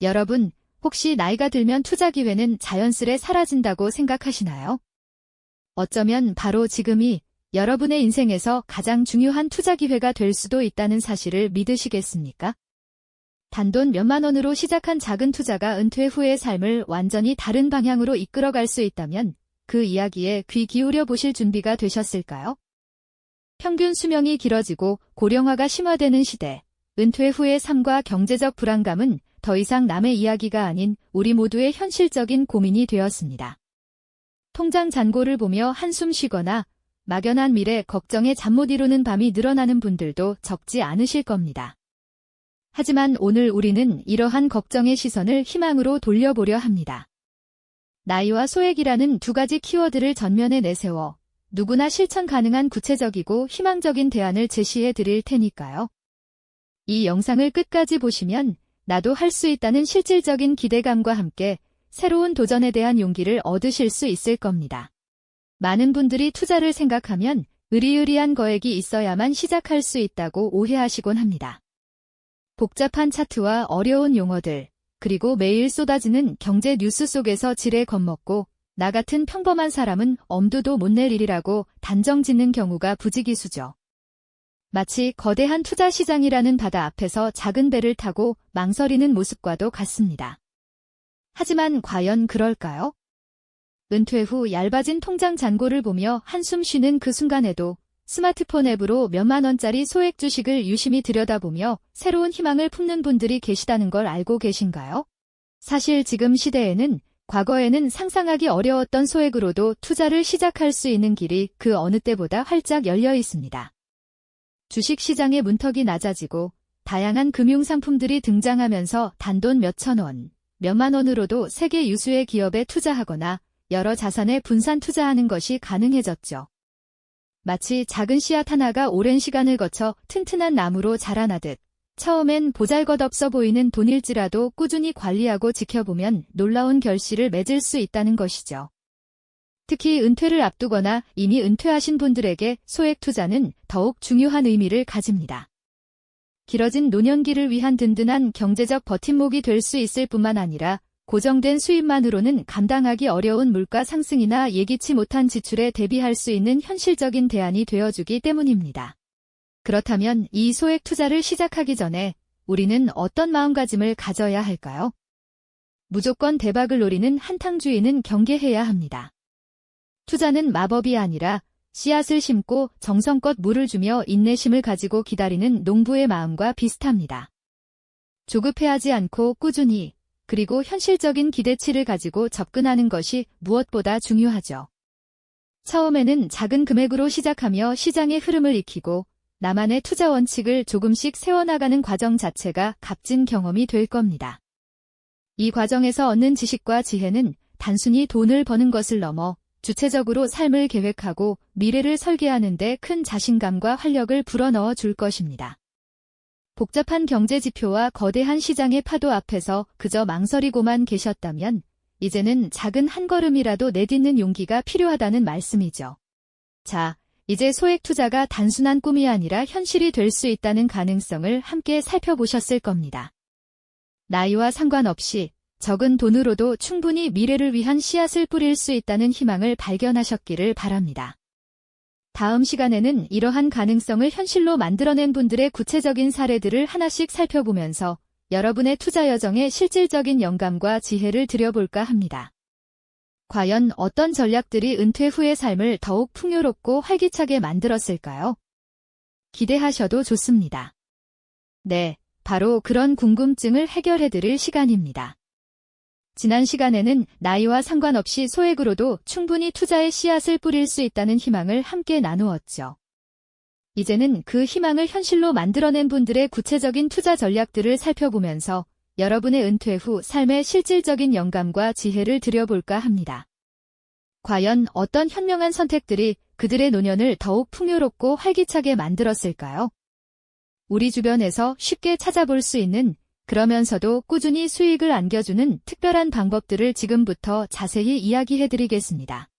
여러분, 혹시 나이가 들면 투자 기회는 자연스레 사라진다고 생각하시나요? 어쩌면 바로 지금이 여러분의 인생에서 가장 중요한 투자 기회가 될 수도 있다는 사실을 믿으시겠습니까? 단돈 몇만 원으로 시작한 작은 투자가 은퇴 후의 삶을 완전히 다른 방향으로 이끌어갈 수 있다면 그 이야기에 귀 기울여 보실 준비가 되셨을까요? 평균 수명이 길어지고 고령화가 심화되는 시대, 은퇴 후의 삶과 경제적 불안감은 더 이상 남의 이야기가 아닌 우리 모두의 현실적인 고민이 되었습니다. 통장 잔고를 보며 한숨 쉬거나 막연한 미래 걱정에 잠 못 이루는 밤이 늘어나는 분들도 적지 않으실 겁니다. 하지만 오늘 우리는 이러한 걱정의 시선을 희망으로 돌려보려 합니다. 나이와 소액이라는 두 가지 키워드를 전면에 내세워 누구나 실천 가능한 구체적이고 희망적인 대안을 제시해 드릴 테니까요. 이 영상을 끝까지 보시면 나도 할 수 있다는 실질적인 기대감과 함께 새로운 도전에 대한 용기를 얻으실 수 있을 겁니다. 많은 분들이 투자를 생각하면 으리으리한 거액이 있어야만 시작할 수 있다고 오해하시곤 합니다. 복잡한 차트와 어려운 용어들, 그리고 매일 쏟아지는 경제 뉴스 속에서 지레 겁먹고 나 같은 평범한 사람은 엄두도 못 낼 일이라고 단정 짓는 경우가 부지기수죠. 마치 거대한 투자 시장이라는 바다 앞에서 작은 배를 타고 망설이는 모습과도 같습니다. 하지만 과연 그럴까요? 은퇴 후 얇아진 통장 잔고를 보며 한숨 쉬는 그 순간에도 스마트폰 앱으로 몇만 원짜리 소액 주식을 유심히 들여다보며 새로운 희망을 품는 분들이 계시다는 걸 알고 계신가요? 사실 지금 시대에는 과거에는 상상하기 어려웠던 소액으로도 투자를 시작할 수 있는 길이 그 어느 때보다 활짝 열려 있습니다. 주식 시장의 문턱이 낮아지고 다양한 금융상품들이 등장하면서 단돈 몇천 원, 몇만 원으로도 세계 유수의 기업에 투자하거나 여러 자산에 분산 투자하는 것이 가능해졌죠. 마치 작은 씨앗 하나가 오랜 시간을 거쳐 튼튼한 나무로 자라나듯 처음엔 보잘것없어 보이는 돈일지라도 꾸준히 관리하고 지켜보면 놀라운 결실을 맺을 수 있다는 것이죠. 특히 은퇴를 앞두거나 이미 은퇴하신 분들에게 소액 투자는 더욱 중요한 의미를 가집니다. 길어진 노년기를 위한 든든한 경제적 버팀목이 될 수 있을 뿐만 아니라 고정된 수입만으로는 감당하기 어려운 물가 상승이나 예기치 못한 지출에 대비할 수 있는 현실적인 대안이 되어주기 때문입니다. 그렇다면 이 소액 투자를 시작하기 전에 우리는 어떤 마음가짐을 가져야 할까요? 무조건 대박을 노리는 한탕주의는 경계해야 합니다. 투자는 마법이 아니라 씨앗을 심고 정성껏 물을 주며 인내심을 가지고 기다리는 농부의 마음과 비슷합니다. 조급해하지 않고 꾸준히 그리고 현실적인 기대치를 가지고 접근하는 것이 무엇보다 중요하죠. 처음에는 작은 금액으로 시작하며 시장의 흐름을 익히고 나만의 투자 원칙을 조금씩 세워나가는 과정 자체가 값진 경험이 될 겁니다. 이 과정에서 얻는 지식과 지혜는 단순히 돈을 버는 것을 넘어 주체적으로 삶을 계획하고 미래를 설계하는 데 큰 자신감과 활력을 불어넣어 줄 것입니다. 복잡한 경제 지표와 거대한 시장의 파도 앞에서 그저 망설이고만 계셨다면 이제는 작은 한 걸음이라도 내딛는 용기가 필요하다는 말씀이죠. 자, 이제 소액 투자가 단순한 꿈이 아니라 현실이 될 수 있다는 가능성을 함께 살펴보셨을 겁니다. 나이와 상관없이 적은 돈으로도 충분히 미래를 위한 씨앗을 뿌릴 수 있다는 희망을 발견하셨기를 바랍니다. 다음 시간에는 이러한 가능성을 현실로 만들어낸 분들의 구체적인 사례들을 하나씩 살펴보면서 여러분의 투자 여정에 실질적인 영감과 지혜를 드려볼까 합니다. 과연 어떤 전략들이 은퇴 후의 삶을 더욱 풍요롭고 활기차게 만들었을까요? 기대하셔도 좋습니다. 네, 바로 그런 궁금증을 해결해드릴 시간입니다. 지난 시간에는 나이와 상관없이 소액으로도 충분히 투자의 씨앗을 뿌릴 수 있다는 희망을 함께 나누었죠. 이제는 그 희망을 현실로 만들어낸 분들의 구체적인 투자 전략들을 살펴보면서 여러분의 은퇴 후 삶의 실질적인 영감과 지혜를 드려볼까 합니다. 과연 어떤 현명한 선택들이 그들의 노년을 더욱 풍요롭고 활기차게 만들었을까요? 우리 주변에서 쉽게 찾아볼 수 있는 그러면서도 꾸준히 수익을 안겨주는 특별한 방법들을 지금부터 자세히 이야기해드리겠습니다.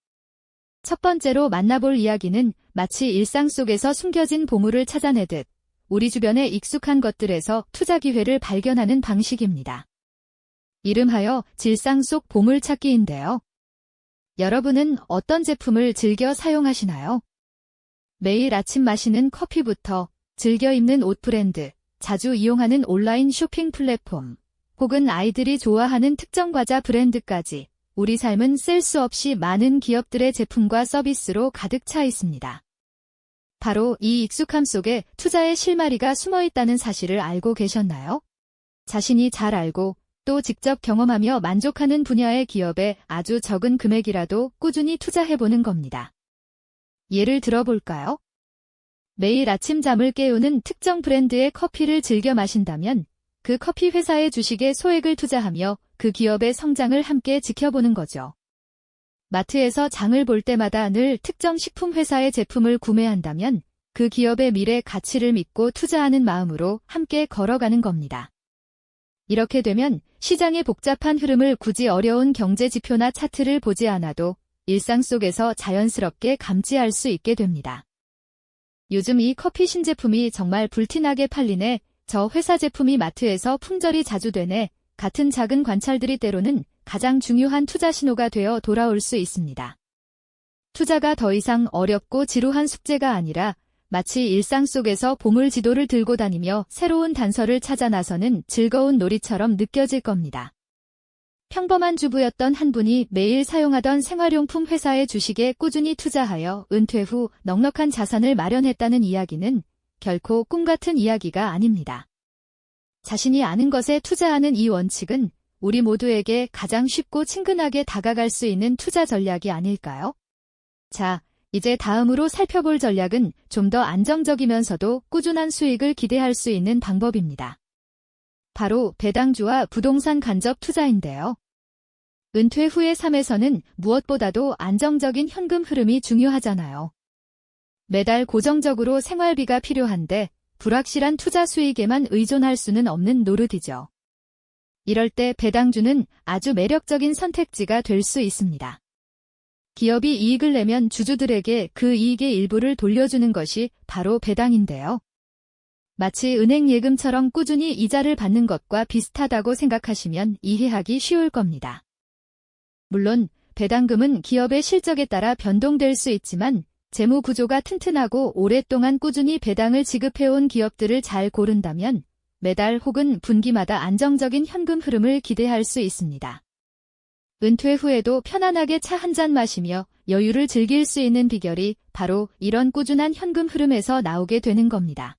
첫 번째로 만나볼 이야기는 마치 일상 속에서 숨겨진 보물을 찾아내듯 우리 주변의 익숙한 것들에서 투자 기회를 발견하는 방식입니다. 이름하여 질상 속 보물찾기인데요. 여러분은 어떤 제품을 즐겨 사용하시나요? 매일 아침 마시는 커피부터 즐겨 입는 옷 브랜드, 자주 이용하는 온라인 쇼핑 플랫폼, 혹은 아이들이 좋아하는 특정 과자 브랜드까지 우리 삶은 셀 수 없이 많은 기업들의 제품과 서비스로 가득 차 있습니다. 바로 이 익숙함 속에 투자의 실마리가 숨어 있다는 사실을 알고 계셨나요? 자신이 잘 알고 또 직접 경험하며 만족하는 분야의 기업에 아주 적은 금액이라도 꾸준히 투자해보는 겁니다. 예를 들어볼까요? 매일 아침 잠을 깨우는 특정 브랜드의 커피를 즐겨 마신다면 그 커피 회사의 주식에 소액을 투자하며 그 기업의 성장을 함께 지켜보는 거죠. 마트에서 장을 볼 때마다 늘 특정 식품 회사의 제품을 구매한다면 그 기업의 미래 가치를 믿고 투자하는 마음으로 함께 걸어가는 겁니다. 이렇게 되면 시장의 복잡한 흐름을 굳이 어려운 경제 지표나 차트를 보지 않아도 일상 속에서 자연스럽게 감지할 수 있게 됩니다. 요즘 이 커피 신제품이 정말 불티나게 팔리네, 저 회사 제품이 마트에서 품절이 자주 되네, 같은 작은 관찰들이 때로는 가장 중요한 투자 신호가 되어 돌아올 수 있습니다. 투자가 더 이상 어렵고 지루한 숙제가 아니라 마치 일상 속에서 보물 지도를 들고 다니며 새로운 단서를 찾아 나서는 즐거운 놀이처럼 느껴질 겁니다. 평범한 주부였던 한 분이 매일 사용하던 생활용품 회사의 주식에 꾸준히 투자하여 은퇴 후 넉넉한 자산을 마련했다는 이야기는 결코 꿈 같은 이야기가 아닙니다. 자신이 아는 것에 투자하는 이 원칙은 우리 모두에게 가장 쉽고 친근하게 다가갈 수 있는 투자 전략이 아닐까요? 자, 이제 다음으로 살펴볼 전략은 좀 더 안정적이면서도 꾸준한 수익을 기대할 수 있는 방법입니다. 바로 배당주와 부동산 간접 투자인데요. 은퇴 후의 삶에서는 무엇보다도 안정적인 현금 흐름이 중요하잖아요. 매달 고정적으로 생활비가 필요한데 불확실한 투자 수익에만 의존할 수는 없는 노릇이죠. 이럴 때 배당주는 아주 매력적인 선택지가 될 수 있습니다. 기업이 이익을 내면 주주들에게 그 이익의 일부를 돌려주는 것이 바로 배당인데요. 마치 은행 예금처럼 꾸준히 이자를 받는 것과 비슷하다고 생각하시면 이해하기 쉬울 겁니다. 물론 배당금은 기업의 실적에 따라 변동될 수 있지만 재무 구조가 튼튼하고 오랫동안 꾸준히 배당을 지급해온 기업들을 잘 고른다면 매달 혹은 분기마다 안정적인 현금 흐름을 기대할 수 있습니다. 은퇴 후에도 편안하게 차 한 잔 마시며 여유를 즐길 수 있는 비결이 바로 이런 꾸준한 현금 흐름에서 나오게 되는 겁니다.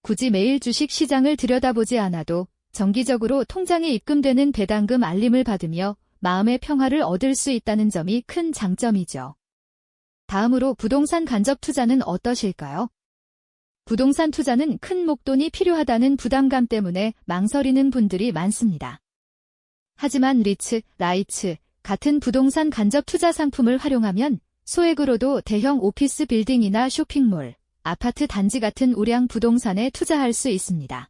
굳이 매일 주식 시장을 들여다보지 않아도 정기적으로 통장에 입금되는 배당금 알림을 받으며 마음의 평화를 얻을 수 있다는 점이 큰 장점이죠. 다음으로 부동산 간접 투자는 어떠실까요? 부동산 투자는 큰 목돈이 필요하다는 부담감 때문에 망설이는 분들이 많습니다. 하지만 리츠, 라이츠 같은 부동산 간접 투자 상품을 활용하면 소액으로도 대형 오피스 빌딩이나 쇼핑몰, 아파트 단지 같은 우량 부동산에 투자할 수 있습니다.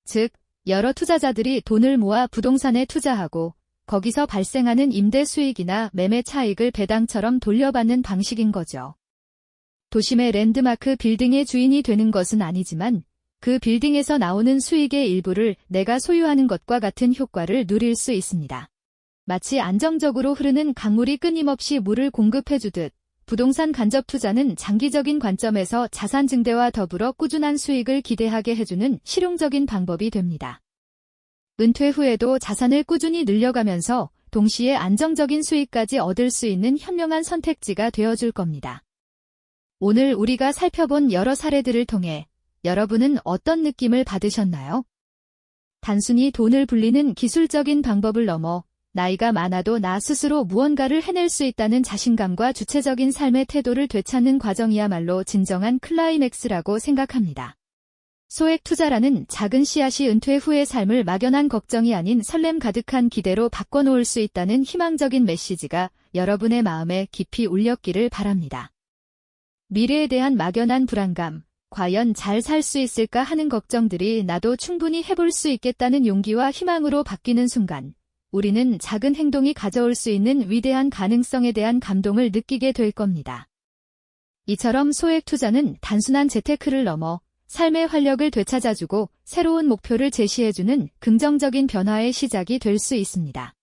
즉, 여러 투자자들이 돈을 모아 부동산에 투자하고 거기서 발생하는 임대 수익이나 매매 차익을 배당처럼 돌려받는 방식인 거죠. 도심의 랜드마크 빌딩의 주인이 되는 것은 아니지만 그 빌딩에서 나오는 수익의 일부를 내가 소유하는 것과 같은 효과를 누릴 수 있습니다. 마치 안정적으로 흐르는 강물이 끊임없이 물을 공급해주듯 부동산 간접 투자는 장기적인 관점에서 자산 증대와 더불어 꾸준한 수익을 기대하게 해주는 실용적인 방법이 됩니다. 은퇴 후에도 자산을 꾸준히 늘려가면서 동시에 안정적인 수익까지 얻을 수 있는 현명한 선택지가 되어줄 겁니다. 오늘 우리가 살펴본 여러 사례들을 통해 여러분은 어떤 느낌을 받으셨나요? 단순히 돈을 불리는 기술적인 방법을 넘어 나이가 많아도 나 스스로 무언가를 해낼 수 있다는 자신감과 주체적인 삶의 태도를 되찾는 과정이야말로 진정한 클라이맥스라고 생각합니다. 소액 투자라는 작은 씨앗이 은퇴 후의 삶을 막연한 걱정이 아닌 설렘 가득한 기대로 바꿔놓을 수 있다는 희망적인 메시지가 여러분의 마음에 깊이 울렸기를 바랍니다. 미래에 대한 막연한 불안감, 과연 잘 살 수 있을까 하는 걱정들이 나도 충분히 해볼 수 있겠다는 용기와 희망으로 바뀌는 순간, 우리는 작은 행동이 가져올 수 있는 위대한 가능성에 대한 감동을 느끼게 될 겁니다. 이처럼 소액 투자는 단순한 재테크를 넘어 삶의 활력을 되찾아주고 새로운 목표를 제시해주는 긍정적인 변화의 시작이 될 수 있습니다.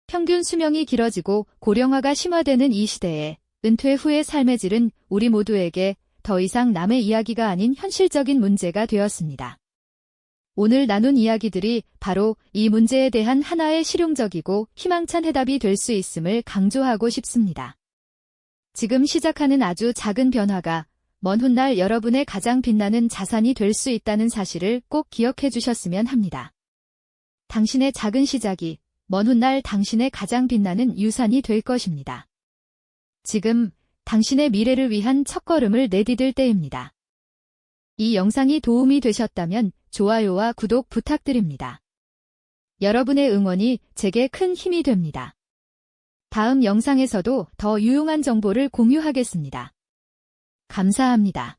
평균 수명이 길어지고 고령화가 심화되는 이 시대에 은퇴 후의 삶의 질은 우리 모두에게 더 이상 남의 이야기가 아닌 현실적인 문제가 되었습니다. 오늘 나눈 이야기들이 바로 이 문제에 대한 하나의 실용적이고 희망찬 해답이 될 수 있음을 강조하고 싶습니다. 지금 시작하는 아주 작은 변화가 먼 훗날 여러분의 가장 빛나는 자산이 될 수 있다는 사실을 꼭 기억해 주셨으면 합니다. 당신의 작은 시작이 먼 훗날 당신의 가장 빛나는 유산이 될 것입니다. 지금 당신의 미래를 위한 첫걸음을 내디딜 때입니다. 이 영상이 도움이 되셨다면 좋아요와 구독 부탁드립니다. 여러분의 응원이 제게 큰 힘이 됩니다. 다음 영상에서도 더 유용한 정보를 공유하겠습니다. 감사합니다.